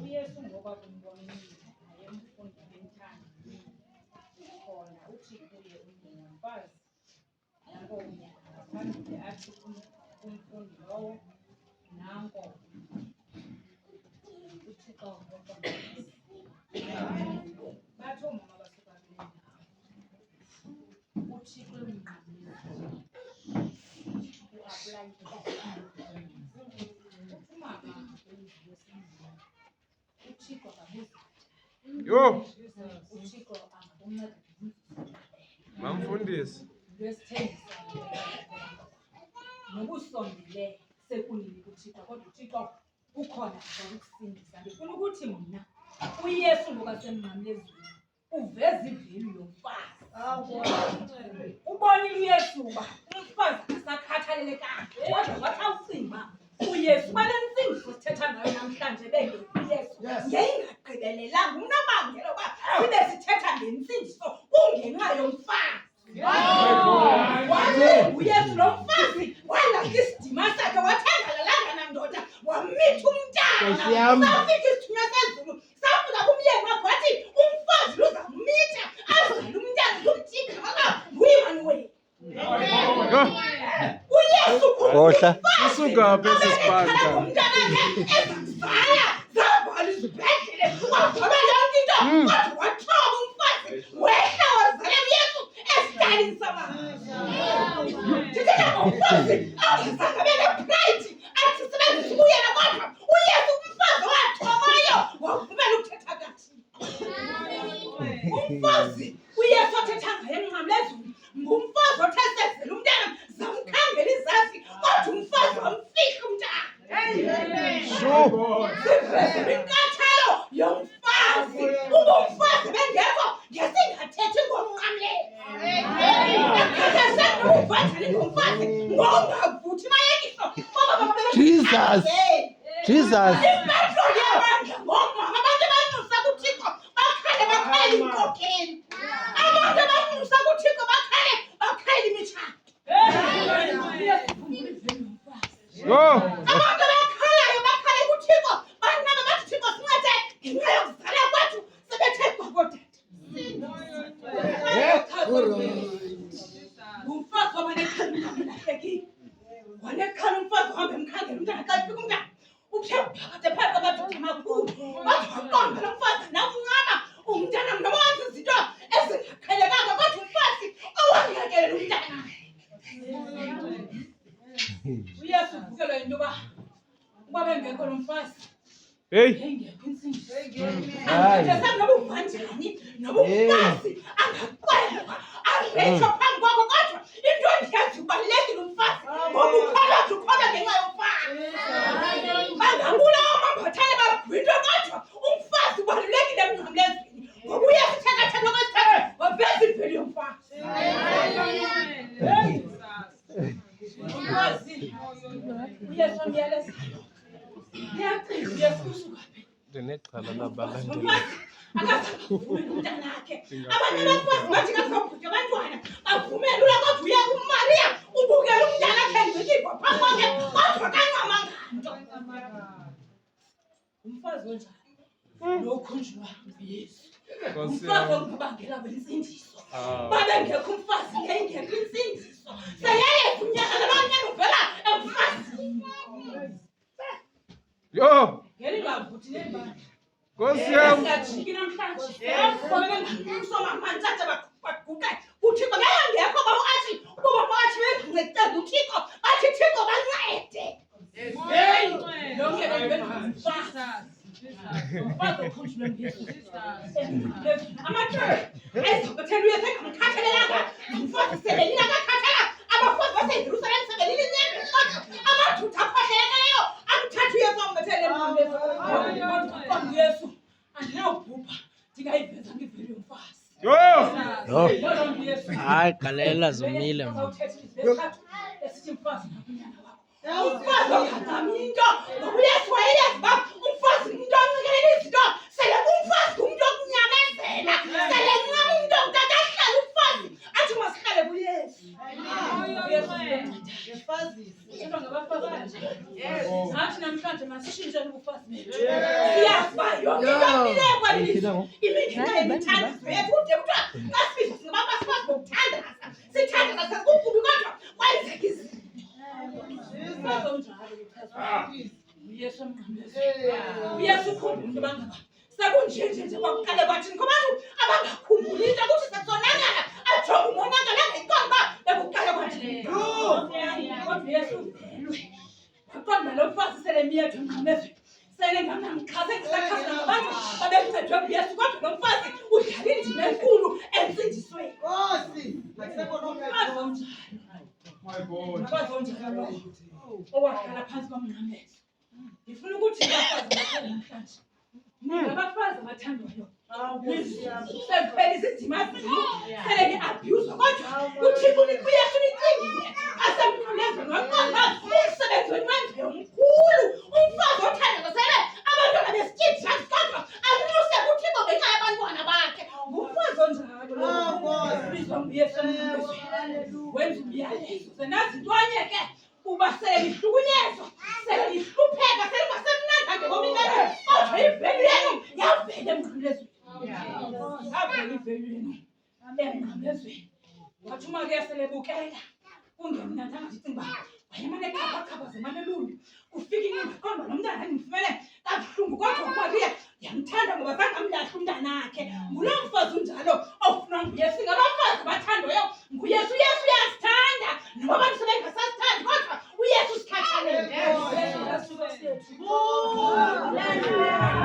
uyesu ngoba kumbonile ayemfundi benthanda khona uthi kuye umfazi nanko phambili athi kumfundi lowo nanko uthixo bathi omama basuka kule ndawo uthixo emnqamlezweni uapply uthixo akabuza Yo, uthixo angakunceda mamfundisi. lwesithembiso nobusondile sekunini kuthixo kodwa uthixo ukhona ukukusindisa. Ndifuna ukuthi mna uyesu ngokasemnqamlezweni uveza ivelu yomfazi. Ubonile uyesu uba umfazi akasakhathalelekanga kodwa wathi awucinga uyesu banentsindiso sithetha ngayo namhlanje uyesu ngeyingagqibelelanga unobangela uba sibe sithetha ngentsindiso kungenxa yomfazi. Uyesu lo mfazi walahla isidima sakhe wathengalalanga nandoda wamitha umntana safika isithunywa sezulu safika kumyeni wakhe wathi umfazi luzamitha azale umntana lumjika kaka nguyimanuweli. Uyesu usuka phi esisipanda umntana ezamzala zavala izibhedlele wagcoba yonke into kodwa wathoba umfazi wehla wazala uyesu esitalini samandla. Ndithetha ngomfazi angizange bene-pride athi sebenzisa ubuyena kodwa uyesu umfazi wathobayo wavumela ukuthetha kathi. Umfazi uyesu othetha ngaye emnqamlezweni ngumfazi othe sezela umntana zamkhangela izazi kodwa umfazi wamfihla umntana. Siveze inkathalo yomfazi. Uba umfazi bengekho ngesingathethi ngomnqamlezi. Ekhathasenokuvanjani ngomfazi ngongavuthi mayekiso Jesus. ipetroli yamandla ngomama abantu abanyusa kuthixo bakhale bakhayela inkokeli. Abantu abanyusa kuthixo bakhale bakhayela imitshato. Yo, Abantu abakhalayo bakhale kuthixo banaba bathi thixo sincede ngenxa yokuzala kwethu sebethe kwakodade. Umfazi wabanekhala ungamlahlekile wanekhala umfazi wahamba emkhangela umntana xa efika umntana uphe phakathi phakathi kwabadoda amakhulu wathi waqomba lo mfazi namncama umntana mna wenza izinto ezingaqhelekanga kodwa umfazi owangekelela umntana. Uyesu uvukelwa yinto uba bengekho lo mfazi hey, engekho intsindiso. Andithetha noba uvanjani noba umfazi angakwelwa areythwa phambi kwakho kodwa into endiyazi ubalulekile umfazi ngoba ukholwa nje ukholwa ngenxa yomfazi. Bangabulawa amabhathane bagwintwe kodwa umfazi ubalulekile emnqamlezweni ngoba uyasithekathetha kwesithathu waveza ivelu yomfazi. Umfazi uyesu amyalezayo ndiyacinga uyesu usuka phi. ndinexhala labalandeli. Umfazi akazavumela umntanakhe. Abanye abafazi bathi kazawubhutya abantwana bavumela ula kodwa uye uMariya ubukela umntanakhe engcikibwa phambi kwakhe kodwa kancamanga nto. Umfazi onjani lo ukhunjulwa nguyesu. Umfazi ongubangela wentsindiso. Babengekho umfazi ngengekho intsindiso. Seyayeza unyaka nabanyana uvela emfazini. Yo, Ngeli bavuthi nebandla. Nkosi yam. Ngajiki namhlanje. Usomamantshata baguqe. Uthixo ngekho bawathi ukuba bawathi bengancedanga uthixo bathi thixo bancede. Lonke bengumfazi. Umfazi okhunjulwe nguyesu. Amathole ayizobethela uyesu engamkhathalelanga. Umfazi sebelile akakhathala. Abafazi baseYerusalem sebelile inyembe kodwa amadoda akhohleleyo amthatha uyesu ambethele emnqamlezweni. Kodwa uyesu andinawubhubha ndingayiveza ngivelu yomfazi. Yo, Hayi, galela zomile mna. Esithi mfazi nakunyana wakho. Umfazi ongagqami into ngoba uyesu wayeyazi uba umfazi ngumntu oncikelela izinto sele umfazi ngumntu okunyamezela sele ncama umntu ongutata ahlala umfazi athi masiqale kuyesu. Uthetha ngabafazi kanje. Nathi namhlanje masishintshele ubufazi bethu. Siyazi uba yonke into emileyo kwalilizwe imingena yemithandazo yethu. Ude kuthiwa kasibiza singabafazi ngokuthandaza. Sithandaza kukubi kodwa kwenzeka izinto. Uyesu Mngwandi. Uyesu ukhumbule into bangaba. Sekunjenje kwakuqale kwathini ngoba abangakhumbuli into ukuthi sesonakala ajonge umonakala ngenkomba bekuqale kwathini. Kodwa uyesu uvelwe. Waqonda lo mfazi selemiyethu emnqamezweni. Selengamnamxhase ngisakhaza nabantu babemcethwe nguyesu kodwa lo mfazi udlala indima enkulu entsindisweni. Umfazi onjalo owahlala phansi komnqamlezo. Ngifuna ukuthi abafazi bathanda namhlanje. Abafazi abathandwayo. Sekuphelisa indima zenu. Selenge-abuse kodwa uThixo uyesu unicingile. Asemnqamlezweni waqonda umsebenzi wenu wenziwe mkhulu. Umfazi othandazele abantwana besityithi kodwa amnuse kuThixo ngenxa yabantwana bakhe. Ngumfazi onjalo. Ubizwa nguyesu emnqamlezweni. Wenza umyalezo. Senazi intwanye ke uba selihlukunyezwa, selihlupheka, selingasemnandi njengominene. Kodwa ivelu yenu yavela emnqamlezweni. Yavela ivelu yenu emnqamlezweni. Wathi uma ke selebukela kungemnandi angazicinga uba wayemane ekhaphakhaphaza emalelungu. Kufika inyanga qonda lo mntana ndimfumene kabuhlungu kodwa ukuba kuye ndiyamthanda ngoba zange amlahla umntanakhe. Ngulo mfazi unjalo ofuna nguyesu. Ngabafazi abathandwayo nguyesu. Uyesu uyasithanda noba abantu sebengasasithandi kodwa uyesu usikhathalele.